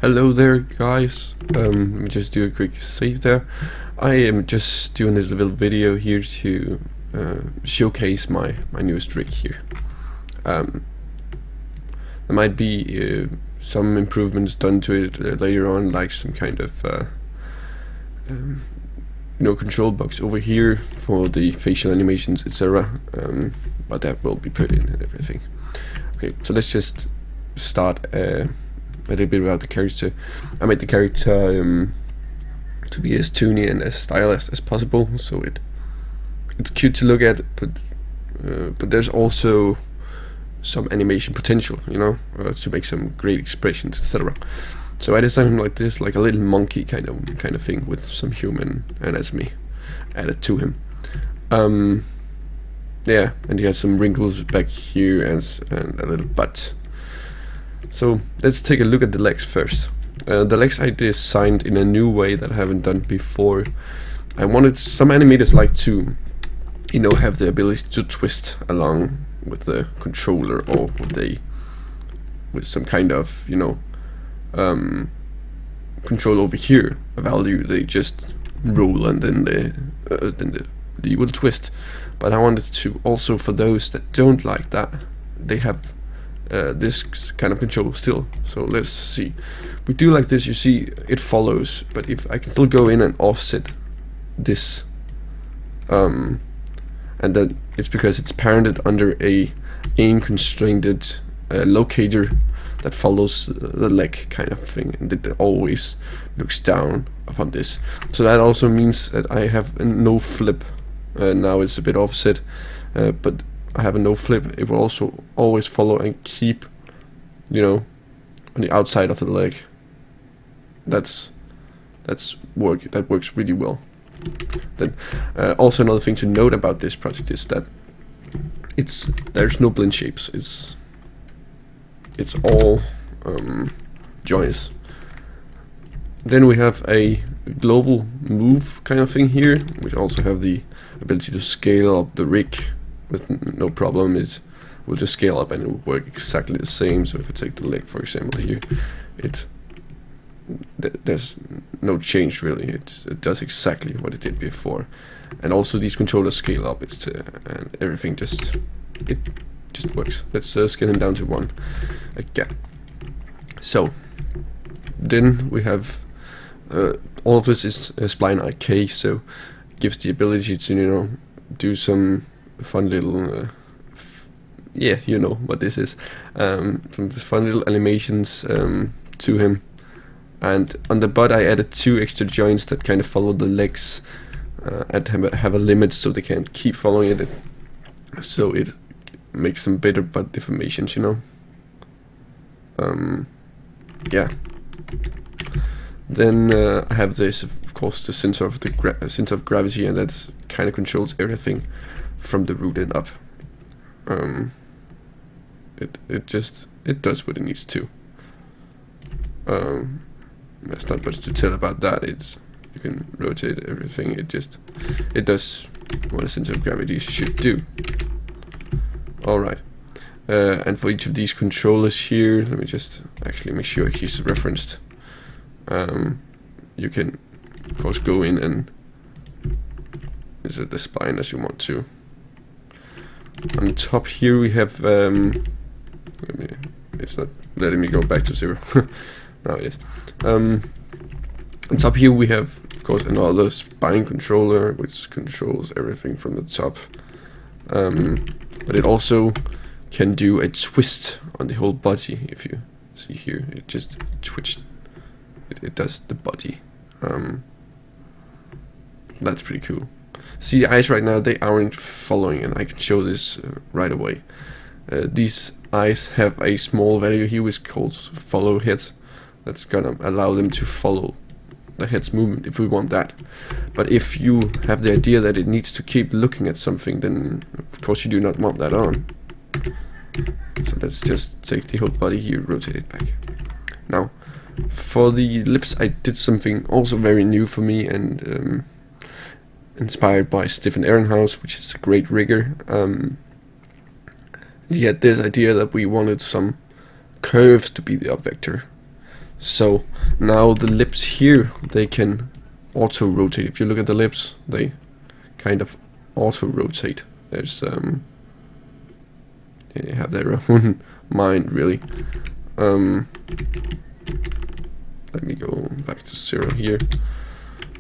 Hello there, guys. Let me just do a quick save there. I am just doing this little video here to showcase my newest rig here. There might be some improvements done to it later on, like some kind of control box over here for the facial animations, etc. But that will be put in and everything. Okay, so let's just start a little bit about the character. I made the character to be as toony and as stylized as possible, so it's cute to look at, but there's also some animation potential, to make some great expressions, etc. So I designed him like this, like a little monkey kind of thing with some human anatomy added to him. Yeah, and he has some wrinkles back here and a little butt. So let's take a look at the legs first. The legs I designed in a new way that I haven't done before. I wanted some animators like to, have the ability to twist along with the controller or with some kind of, control over here, a value. They just roll and then they will twist. But I wanted to also, for those that don't like that, they have this kind of control still. So let's see. We do like this, you see it follows, but if I can still go in and offset this, and then it's because it's parented under a aim constrained locator that follows the leg kind of thing, and it always looks down upon this. So that also means that I have a no flip. Now it's a bit offset, but I have a no flip. It will also always follow and keep, on the outside of the leg. That works really well. Then also another thing to note about this project is that there's no blend shapes. It's all joints. Then we have a global move kind of thing here, which also have the ability to scale up the rig with no problem. It will just scale up and it will work exactly the same. So if I take the leg, for example, here, there's no change really. It does exactly what it did before. And also these controllers scale up. And everything just works. Let's scale them down to 1 again. So then we have all of this is spline IK, so gives the ability to do some fun little you know what this is, some fun little animations to him. And on the butt I added 2 extra joints that kind of follow the legs and have a limit, so they can't keep following it, so it makes some better butt deformations, yeah. Then I have this, of course, the center of center of gravity, and that kind of controls everything from the root and up. It does what it needs to. There's not much to tell about that. You can rotate everything. It does what a center of gravity should do. All right. And for each of these controllers here, let me just actually make sure he's referenced. You can, of course, go in and insert the spline as you want to. On the top here we have, it's not letting me go back to 0. Now it is. On top here we have, of course, another spine controller which controls everything from the top. But it also can do a twist on the whole body. If you see here, it just twitched. It does the body. That's pretty cool. See, the eyes right now, they aren't following, and I can show this right away. These eyes have a small value here which called follow head. That's gonna allow them to follow the head's movement if we want that. But if you have the idea that it needs to keep looking at something, then of course you do not want that on. So let's just take the whole body here, rotate it back. Now, for the lips, I did something also very new for me and inspired by Stephen Ehrenhaus, which is a great rigger. He had this idea that we wanted some curves to be the up vector. So now the lips here, they can auto rotate. If you look at the lips, they kind of auto rotate. There's they have their own mind, really. Let me go back to 0 here,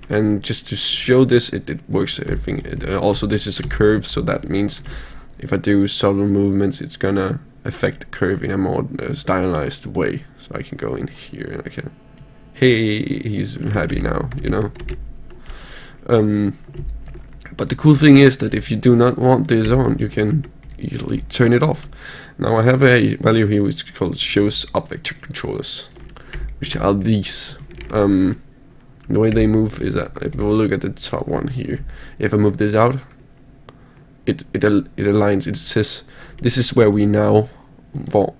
and just to show this, it works everything. Also, this is a curve, so that means if I do subtle movements, it's gonna affect the curve in a more stylized way. So I can go in here and I can, hey, he's happy now, you know. But the cool thing is that if you do not want this on, you can easily turn it off. Now I have a value here which is called shows up vector controllers, which are these. The way they move is that if we look at the top one here, if I move this out, it aligns. It says this is where we now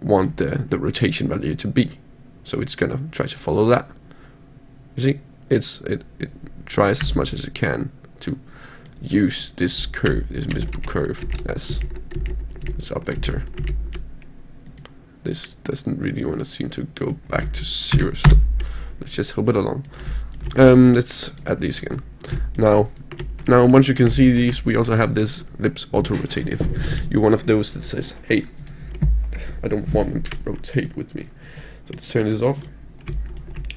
want the rotation value to be. So it's gonna try to follow that. You see, it tries as much as it can to use this curve, this visible curve, as up vector. This doesn't really want to seem to go back to 0, so let's just help it along. Let's add these again. Now once you can see these, we also have this lips auto rotate. If you're one of those that says, hey, I don't want them to rotate with me, so let's turn this off.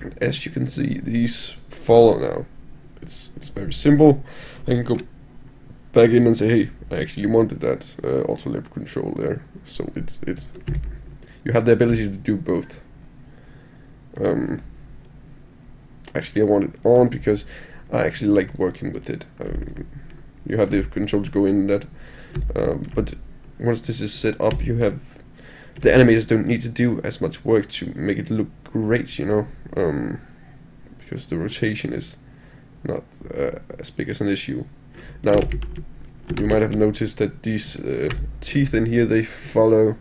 And as you can see, these follow now. It's very simple. I can go back in and say, hey, I actually wanted that auto lip control there. So it's you have the ability to do both. Actually, I want it on because I actually like working with it. You have the controls go in that, but once this is set up, you have the animators don't need to do as much work to make it look great, you know, because the rotation is not as big as an issue. Now, you might have noticed that these teeth in here, they follow.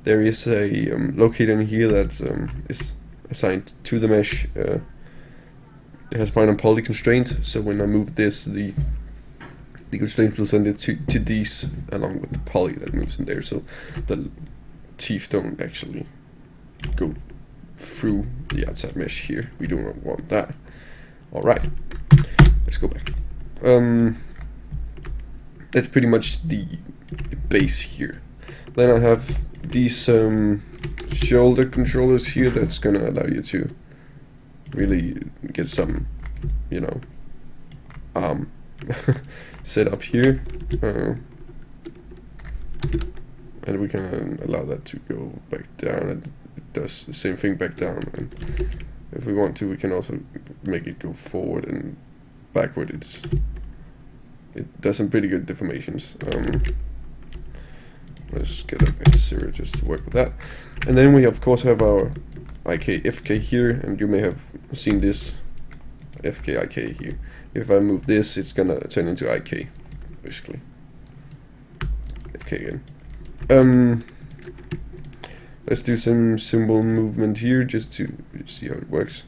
There is a locator in here that is assigned to the mesh. It has point and poly constraint, so when I move this, the constraint will send it to these along with the poly that moves in there, so the teeth don't actually go through the outside mesh here. We do not want that. Alright, let's go back. That's pretty much the base here. Then I have these shoulder controllers here that's gonna allow you to really get some, you know, set up here, and we can allow that to go back down, and it does the same thing back down, and if we want to, we can also make it go forward and backward. It does some pretty good deformations. Let's get up to 0 just to work with that. And then we of course have our IK, FK here, and you may have seen this FK, IK here. If I move this, it's gonna turn into IK, basically. FK again. Let's do some symbol movement here just to see how it works.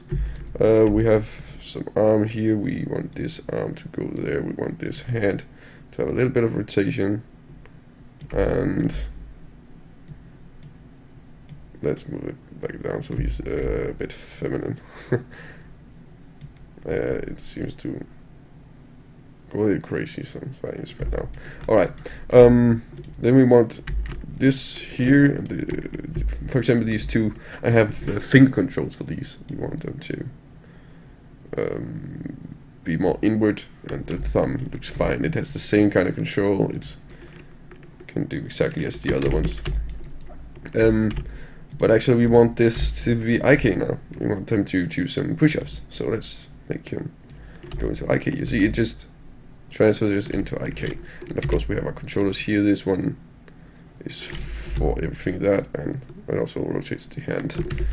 We have some arm here. We want this arm to go there. We want this hand to have a little bit of rotation. And let's move it back down so he's a bit feminine. It seems to go a little crazy sometimes right now. Alright, then we want this here, and for example these two, I have finger controls for these. You want them to be more inward, and the thumb looks fine. It has the same kind of control. It can do exactly as the other ones. But actually we want this to be IK now. We want them to do some push-ups. So let's make him go into IK. You see, it just transfers into IK. And of course we have our controllers here. This one is for everything that, and it also rotates the hand.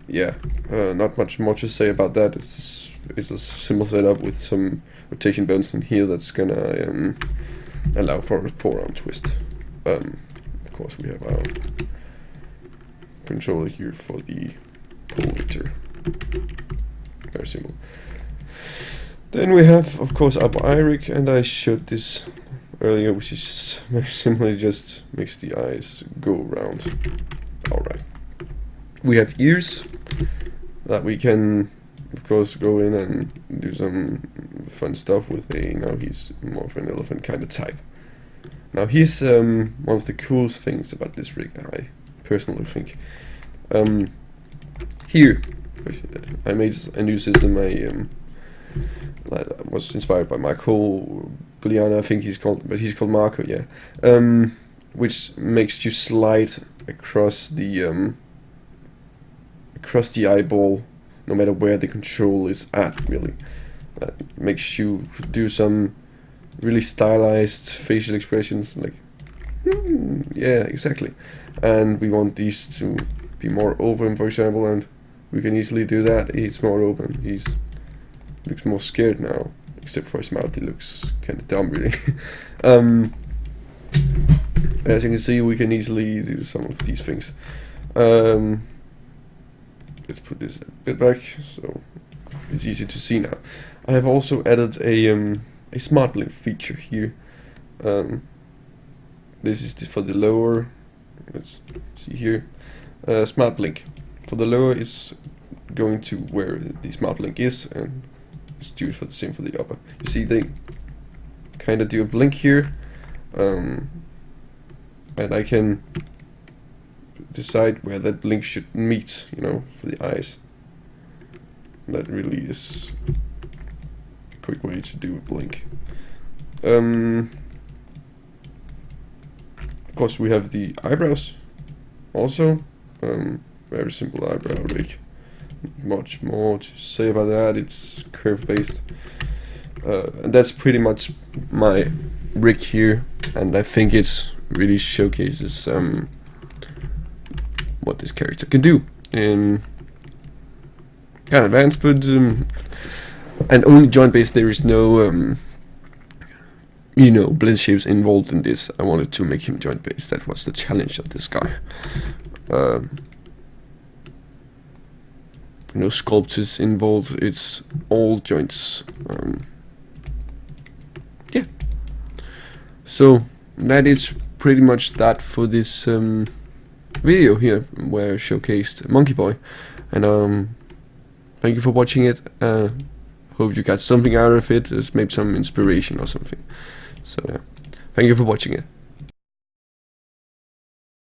Yeah, not much more to say about that. It's a simple setup with some rotation buttons in here that's gonna allow for a forearm twist. Of course we have our controller here for the pointer. Very simple. Then we have, of course, our iris, and I showed this earlier, which is very simply just makes the eyes go around. Alright. We have ears. that we can of course go in and do some fun stuff with. Now he's more of an elephant kind of type. Now here's one of the coolest things about this rig, I personally think. Here I made a new system. That was inspired by Marco Gugliana, I think he's called, but he's called Marco, yeah. Which makes you slide across the eyeball, no matter where the control is at, really. That makes you do some really stylized facial expressions, like, yeah, exactly. And we want these to be more open, for example, and we can easily do that. He's more open. He's looks more scared now, except for his mouth. He looks kind of dumb, really. As you can see, we can easily do some of these things. Let's put this a bit back so it's easy to see now. I have also added a smart blink feature here. This is for the lower. Let's see here. Smart blink for the lower is going to where the smart blink is, and let's do it for the same for the upper. You see they kind of do a blink here, and I can decide where that blink should meet, you know, for the eyes. That really is a quick way to do a blink. Of course we have the eyebrows also. Very simple eyebrow rig. Not much more to say about that. It's curve based, and that's pretty much my rig here, and I think it really showcases what this character can do in kind of advanced, but and only joint based. There is no you know, blend shapes involved in this. I wanted to make him joint based. That was the challenge of this guy. No sculptures involved. It's all joints. Yeah. So that is pretty much that for this video here, where I showcased Monkeyboy, and thank you for watching it. Hope you got something out of it, maybe some inspiration or something. So yeah, thank you for watching it.